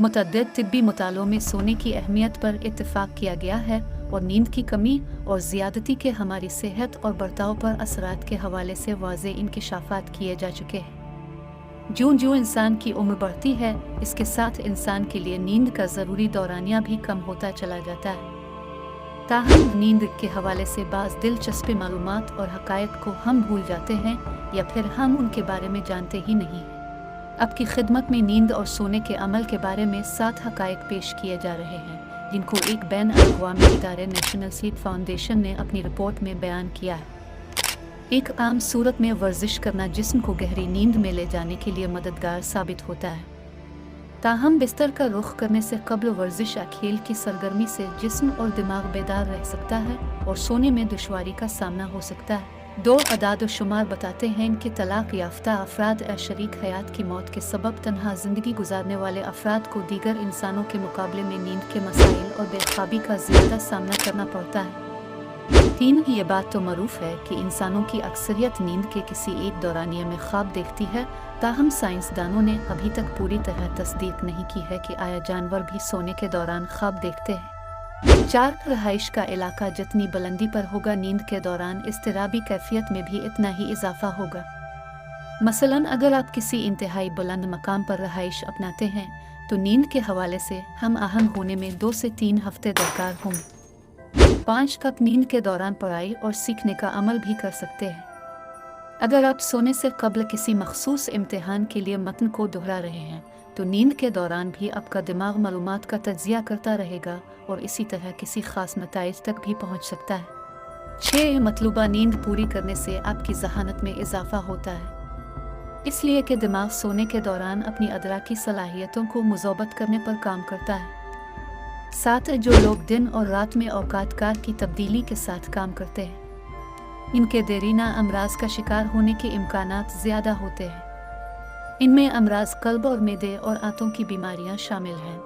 मुतअद्दिद तिब्बी मुतालों में सोने की अहमियत पर इत्तेफाक किया गया है और नींद की कमी और ज़्यादती के हमारी सेहत और बर्ताव पर असरात के हवाले से वाज़े इंकिशाफ़ात किए जा चुके हैं। ज्यों ज्यों इंसान की उम्र बढ़ती है, इसके साथ इंसान के लिए नींद का ज़रूरी दौरानिया भी कम होता चला जाता है। ताहम नींद के हवाले से बाज़ दिलचस्प मालूमात और हक़ाइक़ को हम भूल जाते हैं या फिर हम उनके बारे में जानते ही नहीं हैं। अब की खिदमत में नींद और सोने के अमल के बारे में 7 हक़ाइक़ पेश किए जा रहे हैं, जिनको एक बैन अक़वामी इदारे नेशनल स्लीप फाउंडेशन ने अपनी रिपोर्ट में बयान किया है। एक आम सूरत में वर्जिश करना जिस्म को गहरी नींद में ले जाने के लिए मददगार साबित होता है। ताहम बिस्तर का रुख करने से कब्ल वर्जिश या खेल की सरगर्मी से जिस्म और दिमाग बेदार रह सकता है और सोने में दुश्वारी का सामना हो सकता है। 2 अदाद शुमार बताते हैं कि तलाक याफ्ता अफराद या शरीक हयात की मौत के सबब तन्हा ज़िंदगी गुजारने वाले अफराद को दीगर इंसानों के मुकाबले में नींद के मसाइल और बेख्वाबी का ज़्यादा सामना करना पड़ता है। 3 ये बात तो मरूफ है कि इंसानों की अक्सरियत नींद के किसी एक दौरानिए में ख्वाब देखती है, ताहम साइंसदानों ने अभी तक पूरी तरह तस्दीक नहीं की है कि आया जानवर भी सोने के दौरान ख्वाब देखते हैं। 4 रहाइश का इलाका जितनी बुलंदी पर होगा, नींद के दौरान इज़्तिराबी कैफियत में भी इतना ही इजाफा होगा। मसलन अगर आप किसी इंतहाई बुलंद मकाम पर रहाइश अपनाते हैं तो नींद के हवाले से हम आहंग होने में 2 से 3 हफ्ते दरकार होंगे। 5 कप नींद के दौरान पढ़ाई और सीखने का अमल भी कर सकते हैं। अगर आप सोने से कब्ल किसी मखसूस इम्तिहान के लिए मतन को दोहरा रहे हैं तो नींद के दौरान भी आपका दिमाग मालूमात का तज्जिया करता रहेगा और इसी तरह किसी ख़ास नताइज तक भी पहुंच सकता है। 6 मतलूबा नींद पूरी करने से आपकी ज़हानत में इजाफा होता है, इसलिए कि दिमाग सोने के दौरान अपनी अदराकी सलाहियतों को मुज़ब्बत करने पर काम करता है। 7 जो लोग दिन और रात में औकात की तब्दीली के साथ काम करते हैं, इनके देरीना अमराज का शिकार होने के इम्कानात ज़्यादा होते हैं। इनमें अमराज कल्ब और मैदे और आंतों की बीमारियां शामिल हैं।